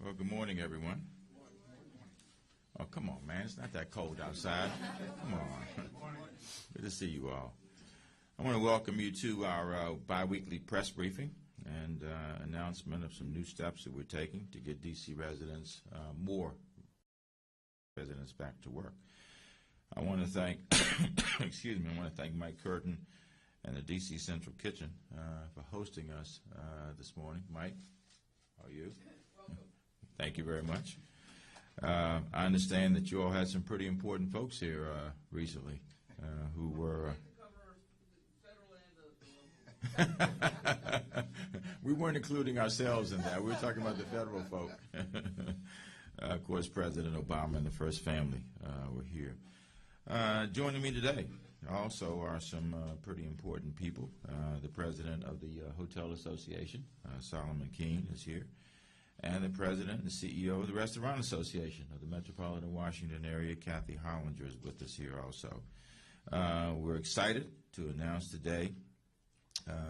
Well, good morning, everyone. Oh, come on, man. It's not that cold outside. Come on. Good to see you all. I want to welcome you to our biweekly press briefing and announcement of some new steps that we're taking to get D.C. residents, more residents, back to work. I want to thank, excuse me, I want to thank Mike Curtin and the D.C. Central Kitchen for hosting us this morning. Mike, how are you? Welcome. Thank you very much. I understand that you all had some pretty important folks here recently who were... We weren't including ourselves in that. We were talking about the federal folk. Of course, President Obama and the First Family were here. Joining me today also are some pretty important people. The president of the Hotel Association, Solomon Keene, is here. And the president and CEO of the Restaurant Association of the Metropolitan Washington area, Kathy Hollinger, is with us here also. We're excited to announce today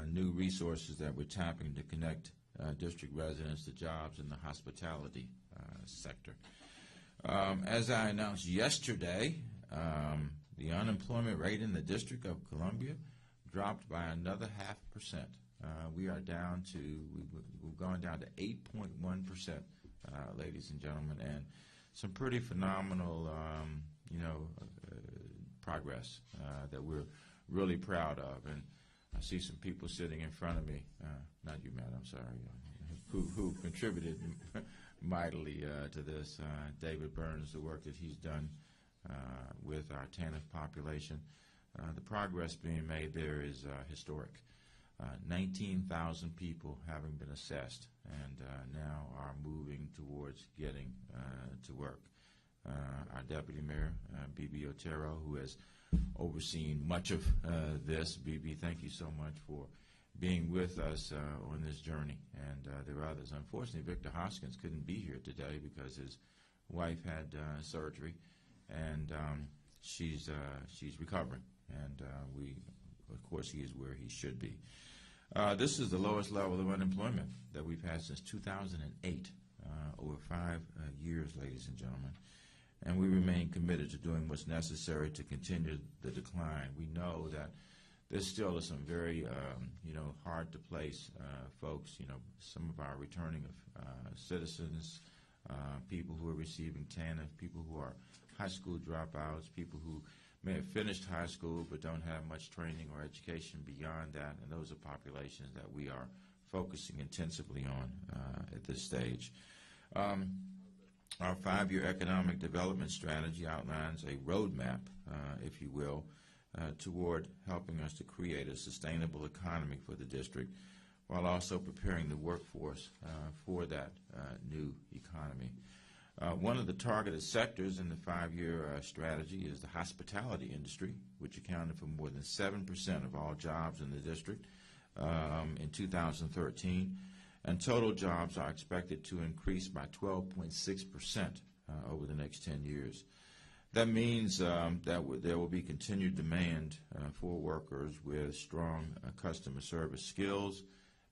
new resources that we're tapping to connect district residents to jobs in the hospitality sector. As I announced yesterday, the unemployment rate in the District of Columbia dropped by another 0.5%. We are down to, we've gone down to 8.1%, ladies and gentlemen, and some pretty phenomenal, progress that we're really proud of. And I see some people sitting in front of me, not you, Matt, I'm sorry, who contributed mightily to this. David Burns, the work that he's done with our TANF population. The progress being made there is historic. 19,000 people having been assessed and now are moving towards getting to work. Our Deputy Mayor, B.B. Otero, who has overseen much of this. B.B., thank you so much for being with us on this journey. And there are others. Unfortunately, Victor Hoskins couldn't be here today because his wife had surgery, and she's recovering. And of course, he is where he should be. This is the lowest level of unemployment that we've had since 2008, over 5 years, ladies and gentlemen. And we remain committed to doing what's necessary to continue the decline. We know that there still are some very, hard to place folks. Some of our returning citizens, people who are receiving TANF, people who are high school dropouts, people who may have finished high school but don't have much training or education beyond that, and those are populations that we are focusing intensively on at this stage. Our 5-year economic development strategy outlines a roadmap, if you will, toward helping us to create a sustainable economy for the district while also preparing the workforce for that new economy. One of the targeted sectors in the 5-year strategy is the hospitality industry, which accounted for more than 7% of all jobs in the district in 2013. And total jobs are expected to increase by 12.6% over the next 10 years. That means that there will be continued demand for workers with strong customer service skills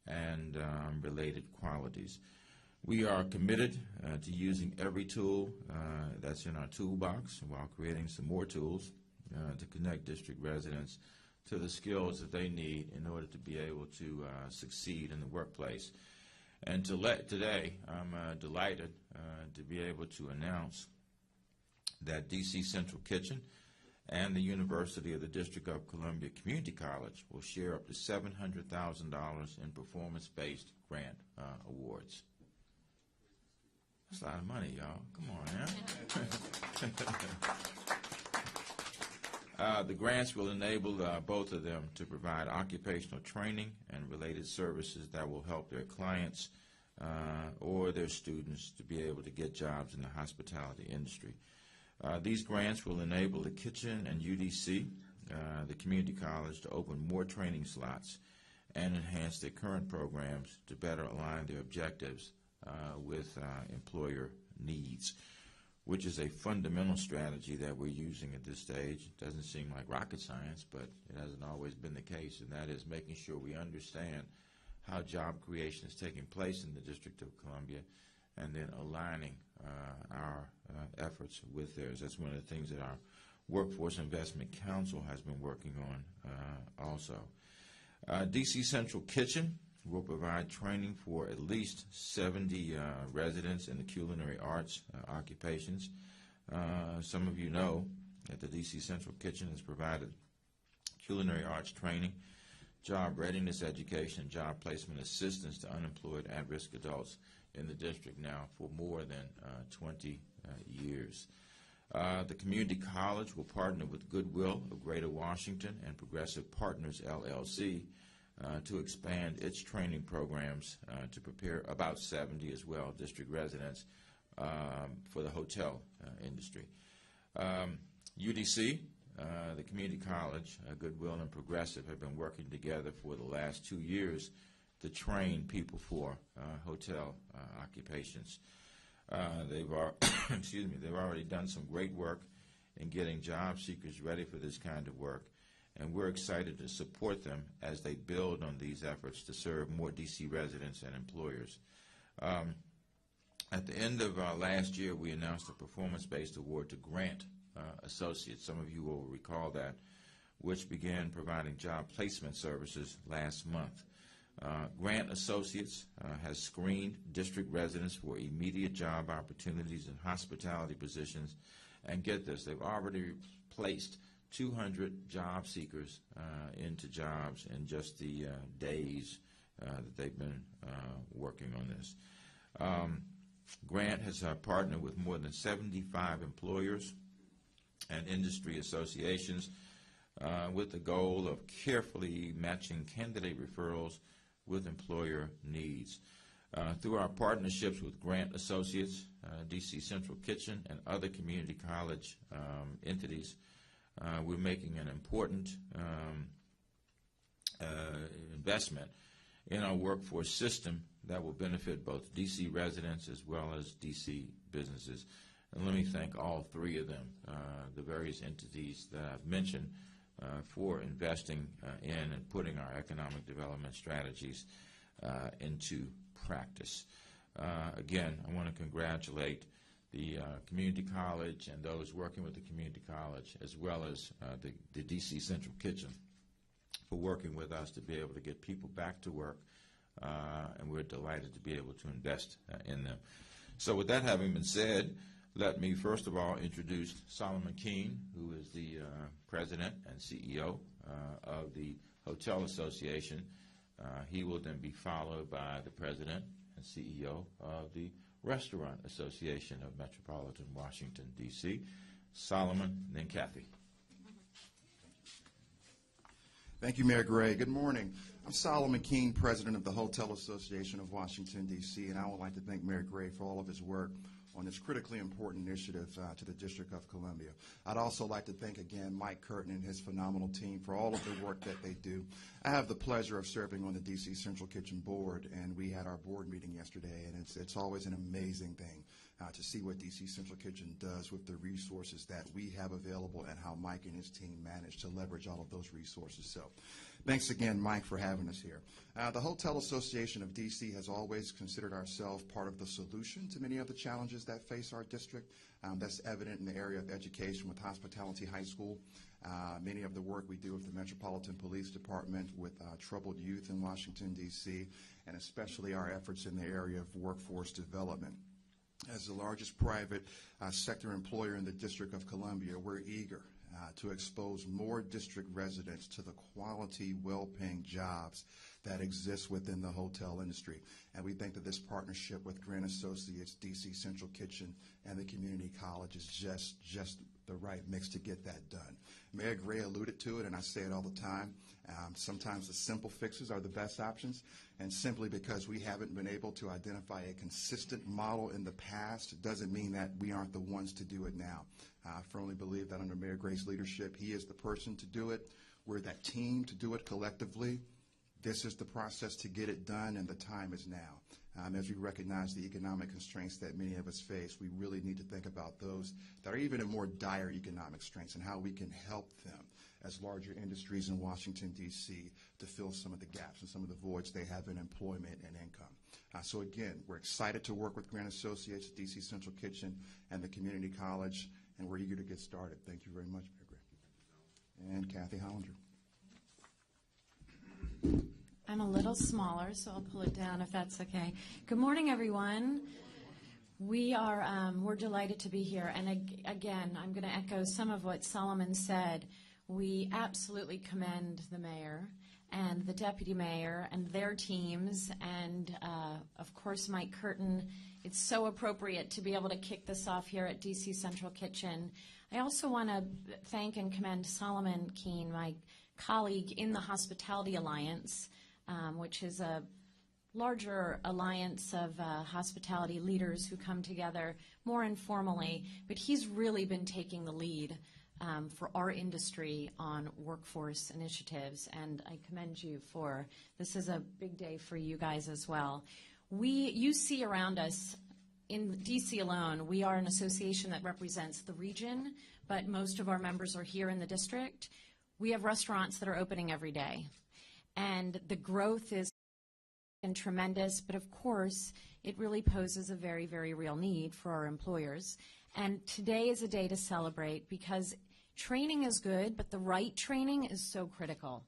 and related qualities. We are committed to using every tool that's in our toolbox while creating some more tools to connect district residents to the skills that they need in order to be able to succeed in the workplace. And today, I'm delighted to be able to announce that D.C. Central Kitchen and the University of the District of Columbia Community College will share up to $700,000 in performance-based grant awards. That's a lot of money, y'all. Come on, now. The grants will enable both of them to provide occupational training and related services that will help their clients or their students to be able to get jobs in the hospitality industry. These grants will enable the kitchen and UDC, the community college, to open more training slots and enhance their current programs to better align their objectives with employer needs, which is a fundamental strategy that we're using at this stage. It doesn't seem like rocket science, but it hasn't always been the case, and that is making sure we understand how job creation is taking place in the District of Columbia and then aligning our efforts with theirs. That's one of the things that our Workforce Investment Council has been working on also. DC Central Kitchen will provide training for at least 70 residents in the culinary arts occupations. Some of you know that the DC Central Kitchen has provided culinary arts training, job readiness education, job placement assistance to unemployed at-risk adults in the district now for more than 20 years. The community college will partner with Goodwill of Greater Washington and Progressive Partners, LLC, to expand its training programs to prepare about 70 as well district residents for the hotel industry. UDC, the community college, Goodwill and Progressive have been working together for the last 2 years to train people for hotel occupations. They've already done some great work in getting job seekers ready for this kind of work, and we're excited to support them as they build on these efforts to serve more DC residents and employers. At the end of last year, we announced a performance-based award to Grant Associates. Some of you will recall that, which began providing job placement services last month. Grant Associates has screened district residents for immediate job opportunities in hospitality positions, and get this, they've already placed 200 job seekers into jobs in just the days that they've been working on this. Grant has partnered with more than 75 employers and industry associations with the goal of carefully matching candidate referrals with employer needs. Through our partnerships with Grant Associates, DC Central Kitchen, and other community college entities, we're making an important investment in our workforce system that will benefit both DC residents as well as DC businesses. And let me thank all three of them, the various entities that I've mentioned, for investing in and putting our economic development strategies into practice. Again, I want to congratulate the community college and those working with the community college, as well as the DC Central Kitchen, for working with us to be able to get people back to work, and we're delighted to be able to invest in them. So with that having been said, let me first of all introduce Solomon Keene, who is the president and CEO of the Hotel Association. He will then be followed by the president and CEO of the Restaurant Association of Metropolitan Washington, D.C., Solomon, and then Kathy. Thank you, Mayor Gray. Good morning. I'm Solomon Keene, president of the Hotel Association of Washington, D.C., and I would like to thank Mayor Gray for all of his work on this critically important initiative to the District of Columbia. I'd also like to thank again Mike Curtin and his phenomenal team for all of the work that they do. I have the pleasure of serving on the DC Central Kitchen Board, and we had our board meeting yesterday, and it's always an amazing thing to see what DC Central Kitchen does with the resources that we have available and how Mike and his team manage to leverage all of those resources. So thanks again, Mike, for having us here. The Hotel Association of DC has always considered ourselves part of the solution to many of the challenges that face our district. That's evident in the area of education with Hospitality High School. Many of the work we do with the Metropolitan Police Department with troubled youth in Washington, D.C., and especially our efforts in the area of workforce development. As the largest private sector employer in the District of Columbia, we're eager to expose more district residents to the quality, well-paying jobs that exist within the hotel industry. And we think that this partnership with Grant Associates, DC Central Kitchen, and the community college is just the right mix to get that done. Mayor Gray alluded to it, and I say it all the time. Sometimes the simple fixes are the best options, and simply because we haven't been able to identify a consistent model in the past doesn't mean that we aren't the ones to do it now. I firmly believe that under Mayor Gray's leadership, he is the person to do it. We're that team to do it collectively. This is the process to get it done, and the time is now. As we recognize the economic constraints that many of us face, we really need to think about those that are even in more dire economic constraints and how we can help them as larger industries in Washington, D.C. to fill some of the gaps and some of the voids they have in employment and income. So again, we're excited to work with Grant Associates, DC Central Kitchen, and the Community College, and we're eager to get started. Thank you very much, Mayor Gray. And Kathy Hollinger. I'm a little smaller, so I'll pull it down if that's okay. Good morning, everyone. We're delighted to be here. And again, I'm going to echo some of what Solomon said. We absolutely commend the mayor and the deputy mayor and their teams, and of course Mike Curtin. It's so appropriate to be able to kick this off here at DC Central Kitchen. I also want to thank and commend Solomon Keene, my colleague in the Hospitality Alliance, which is a larger alliance of hospitality leaders who come together more informally, but he's really been taking the lead for our industry on workforce initiatives, and I commend you for this. Is a big day for you guys as well. You see around us in DC alone, we are an association that represents the region, but most of our members are here in the district. We have restaurants that are opening every day, and the growth is tremendous, but of course it really poses a very, very real need for our employers. And today is a day to celebrate, because training is good, but the right training is so critical.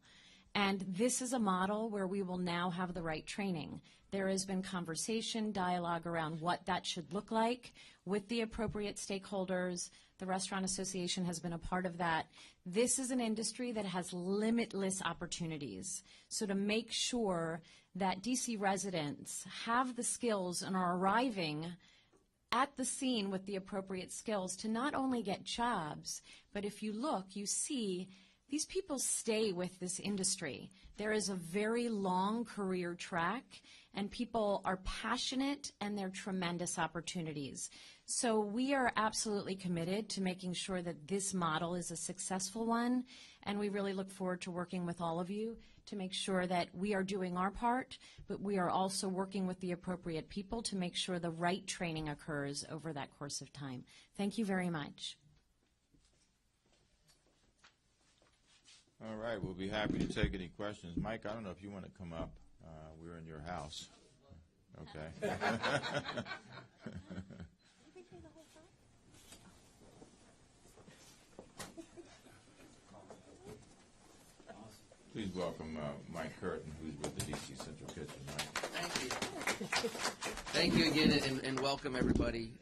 And this is a model where we will now have the right training. There has been conversation, dialogue around what that should look like with the appropriate stakeholders. The Restaurant Association has been a part of that. This is an industry that has limitless opportunities. So to make sure that DC residents have the skills and are arriving at the scene with the appropriate skills to not only get jobs, but if you look, you see these people stay with this industry. There is a very long career track, and people are passionate, and they're tremendous opportunities. So we are absolutely committed to making sure that this model is a successful one, and we really look forward to working with all of you to make sure that we are doing our part, but we are also working with the appropriate people to make sure the right training occurs over that course of time. Thank you very much. All right, we'll be happy to take any questions. Mike, I don't know if you want to come up. We're in your house. Okay. Please welcome Mike Curtin, who's with the DC Central Kitchen. Mike. Thank you. Thank you again, and welcome everybody.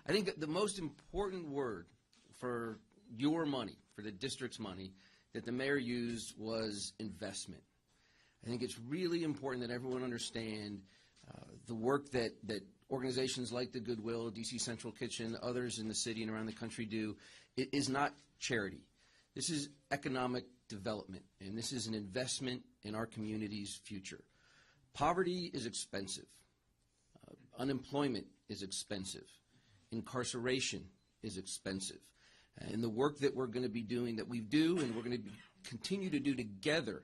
I think that the most important word for your money, for the district's money, that the mayor used was investment. I think it's really important that everyone understand the work that organizations like the Goodwill, DC Central Kitchen, others in the city and around the country do. It is not charity. This is economic development, and this is an investment in our community's future. Poverty is expensive. Unemployment is expensive. Incarceration is expensive. And the work that we're going to be doing, that we do and we're going to continue to do together,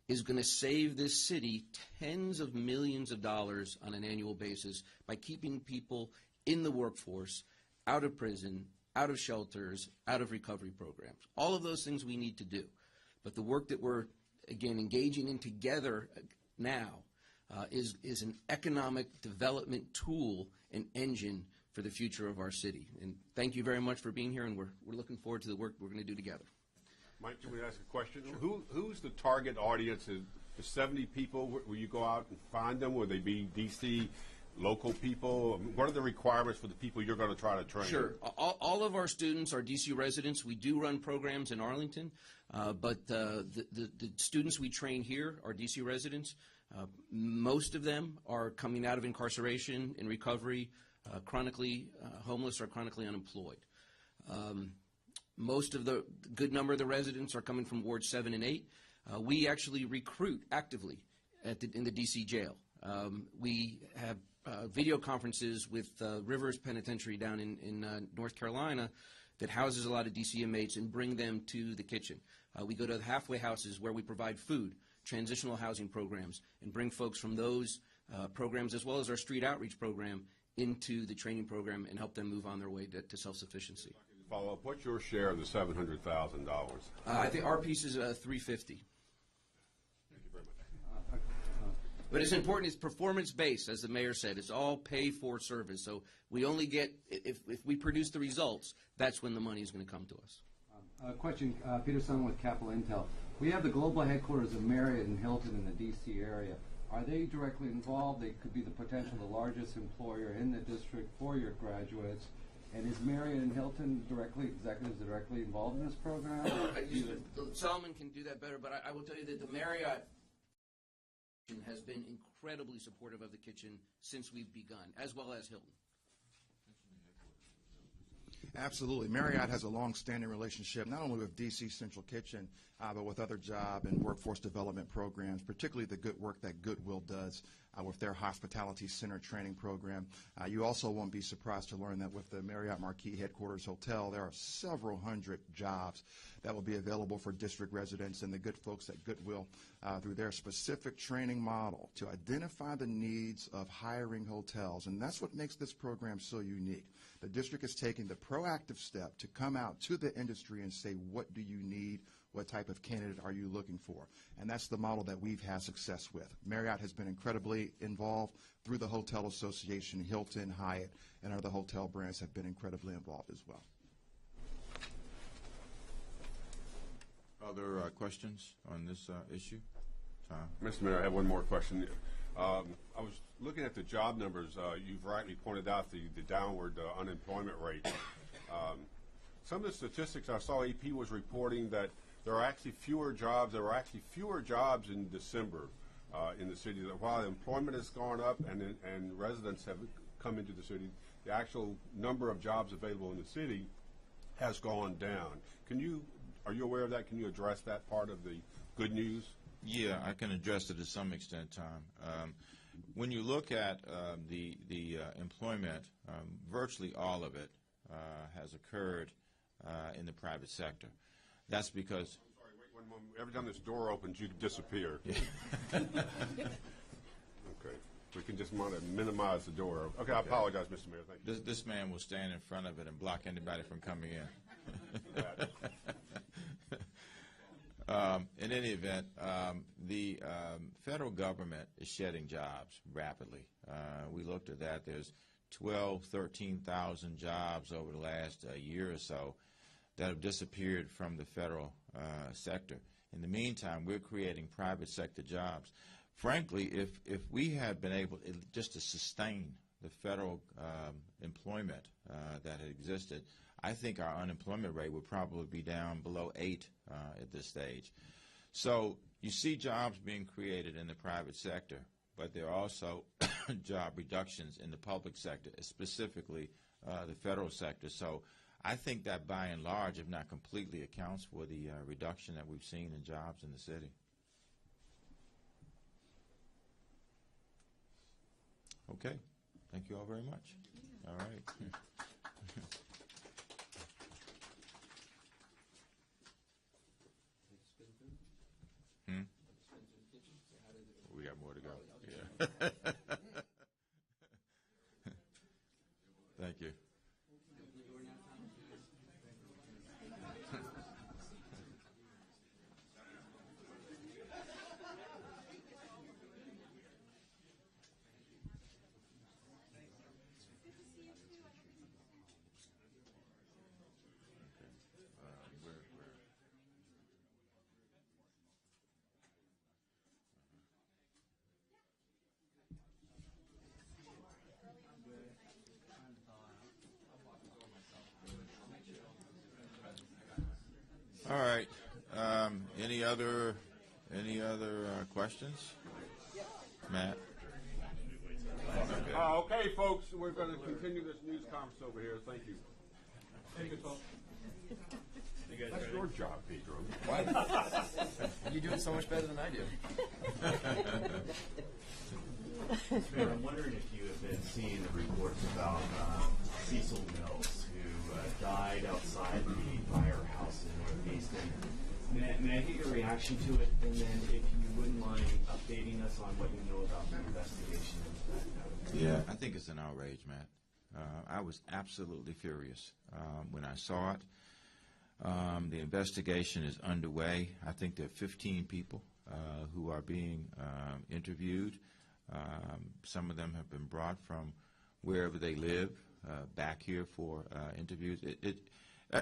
is going to save this city tens of millions of dollars on an annual basis by keeping people in the workforce, out of prison, out of shelters, out of recovery programs. All of those things we need to do. But the work that we're, again, engaging in together now is an economic development tool and engine for the future of our city. And thank you very much for being here, and we're looking forward to the work we're going to do together. Mike, can we ask a question? Sure. Who's the target audience? The 70 people, will you go out and find them? Will they be D.C. local people? What are the requirements for the people you're going to try to train? Sure. All of our students are D.C. residents. We do run programs in Arlington, but the students we train here are D.C. residents. Most of them are coming out of incarceration, in recovery, chronically homeless or chronically unemployed. Most of the good number of the residents are coming from Ward 7 and 8. We actually recruit actively in the D.C. jail. We have video conferences with Rivers Penitentiary down in North Carolina that houses a lot of D.C. inmates and bring them to the kitchen. We go to the halfway houses where we provide food, transitional housing programs, and bring folks from those programs, as well as our street outreach program, into the training program and help them move on their way to self-sufficiency. Follow up, what's your share of the $700,000? I think our piece is $350. Thank you very much. But it's important. It's performance-based, as the mayor said. It's all pay-for service. So we only get, if we produce the results, that's when the money is going to come to us. Question, Peter Sun with Capital Intel. We have the global headquarters of Marriott and Hilton in the D.C. area. Are they directly involved? They could be the potential, the largest employer in the district for your graduates. And is Marriott and Hilton executives directly involved in this program? Solomon can do that better, but I will tell you that the Marriott has been incredibly supportive of the kitchen since we've begun, as well as Hilton. Absolutely. Marriott has a long-standing relationship not only with DC Central Kitchen, but with other job and workforce development programs, particularly the good work that Goodwill does with their hospitality center training program. You also won't be surprised to learn that with the Marriott Marquis Headquarters Hotel, there are several hundred jobs that will be available for district residents and the good folks at Goodwill through their specific training model to identify the needs of hiring hotels. And that's what makes this program so unique. The district is taking the proactive step to come out to the industry and say, what do you need? What type of candidate are you looking for? And that's the model that we've had success with. Marriott has been incredibly involved through the Hotel Association. Hilton, Hyatt, and other hotel brands have been incredibly involved as well. Other questions on this issue? Tom? Mr. Mayor, I have one more question. I was looking at the job numbers. You've rightly pointed out the downward unemployment rate. Some of the statistics I saw AP was reporting that there are actually fewer jobs. There were actually fewer jobs in December in the city. While employment has gone up and residents have come into the city, the actual number of jobs available in the city has gone down. Are you aware of that? Can you address that part of the good news? Yeah, I can address it to some extent, Tom. When you look at the employment, virtually all of it has occurred in the private sector. That's because... I'm sorry, wait one moment. Every time this door opens, you disappear. Yeah. Okay. We can just want to minimize the door. Okay, I apologize, Mr. Mayor. Thank you. This man will stand in front of it and block anybody from coming in. In any event, the federal government is shedding jobs rapidly. We looked at that. There's 13,000 jobs over the last year or so that have disappeared from the federal sector. In the meantime, we're creating private sector jobs. Frankly, if we had been able just to sustain the federal employment that had existed, I think our unemployment rate would probably be down below 8 at this stage. So you see jobs being created in the private sector, but there are also job reductions in the public sector, specifically the federal sector. So I think that by and large, if not completely, accounts for the reduction that we've seen in jobs in the city. Okay. Thank you all very much. All right. We got more to go. Yeah. Thank you. All right. Any other questions? Matt? Okay, folks, we're going to continue this news conference over here. Thank you. That's your job, Pedro. What? You're doing so much better than I do. Mayor, I'm wondering if you have been seeing the reports about Cecil Mills, who died outside the firehouse in Northeast. May I get your reaction to it? And then if you wouldn't mind updating us on what you know about the investigation into that. Yeah, I think it's an outrage, Matt. I was absolutely furious when I saw it. The investigation is underway. I think there are 15 people who are being interviewed. Some of them have been brought from wherever they live back here for interviews.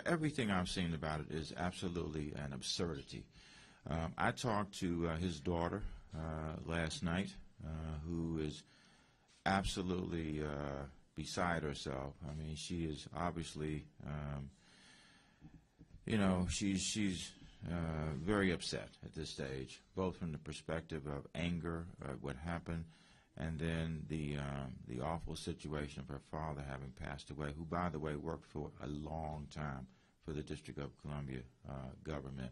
Everything I've seen about it is absolutely an absurdity. I talked to his daughter last night, who is absolutely beside herself. I mean, she is obviously, she's very upset at this stage, both from the perspective of anger at what happened, and then the awful situation of her father having passed away, who, by the way, worked for a long time for the District of Columbia government.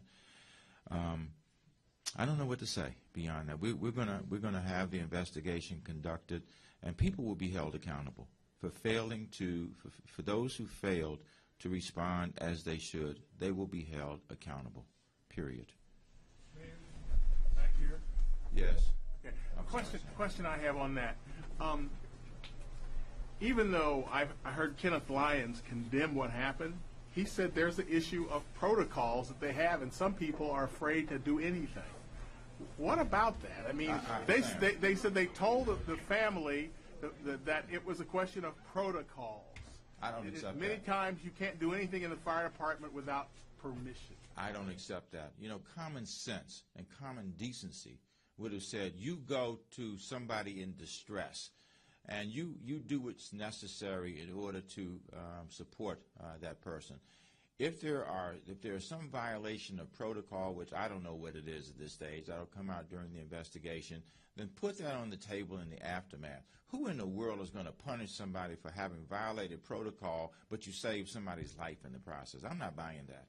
I don't know what to say beyond that. We're gonna have the investigation conducted, and people will be held accountable for failing to, for those who failed to respond as they should. They will be held accountable. Period. Back here. Yes. Okay. Question I have on that. Even though I heard Kenneth Lyons condemn what happened, he said there's the issue of protocols that they have, and some people are afraid to do anything. What about that? I mean, they said they told the family that it was a question of protocols. I don't accept Many that. times you can't do anything in the fire department without permission. I don't accept that. You know, common sense and common decency would have said, you go to somebody in distress and you do what's necessary in order to support that person. If there is some violation of protocol, which I don't know what it is at this stage, that'll come out during the investigation, then put that on the table in the aftermath. Who in the world is going to punish somebody for having violated protocol, but you save somebody's life in the process? I'm not buying that.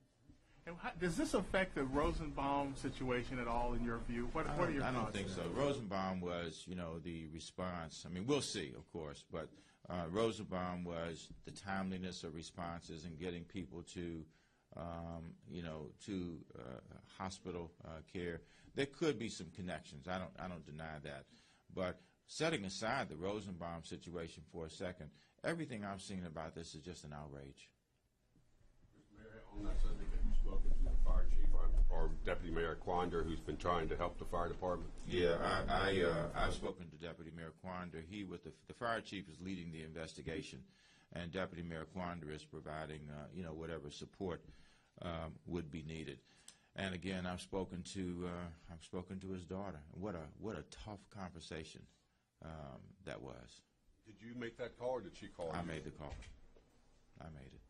And does this affect the Rosenbaum situation at all, in your view? What are your thoughts? I don't think so. Rosenbaum was, the response. I mean, we'll see, of course, but Rosenbaum was the timeliness of responses and getting people to, hospital care. There could be some connections. I don't deny that, but setting aside the Rosenbaum situation for a second, everything I've seen about this is just an outrage. Mayor, on that subject, have you spoken to the fire chief or Deputy Mayor Quander, who's been trying to help the fire department? Yeah, I've spoken to Deputy Mayor Quander. He, with the fire chief, is leading the investigation, and Deputy Mayor Quander is providing, whatever support would be needed. And again, I've spoken to his daughter. What a tough conversation that was. Did you make that call, or did she call you? I made the call. I made it.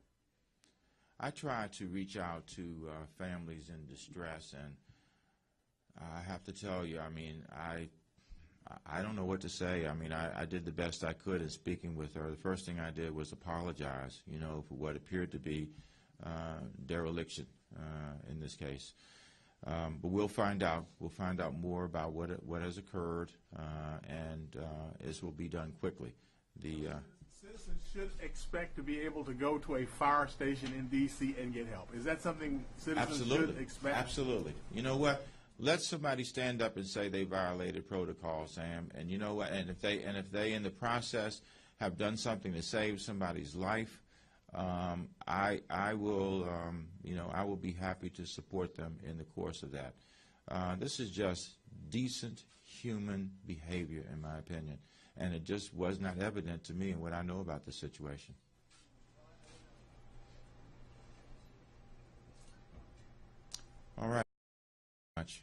I try to reach out to families in distress, and I have to tell you, I mean, I don't know what to say. I mean, I did the best I could in speaking with her. The first thing I did was apologize, for what appeared to be dereliction in this case. But we'll find out. We'll find out more about what has occurred, and this will be done quickly. Citizens should expect to be able to go to a fire station in D.C. and get help. Is that something citizens should expect? Absolutely. You know what? Let somebody stand up and say they violated protocol, Sam. And you know what? And if they in the process have done something to save somebody's life, I will be happy to support them in the course of that. This is just decent human behavior, in my opinion, and it just was not evident to me in what I know about the situation. All right. Much.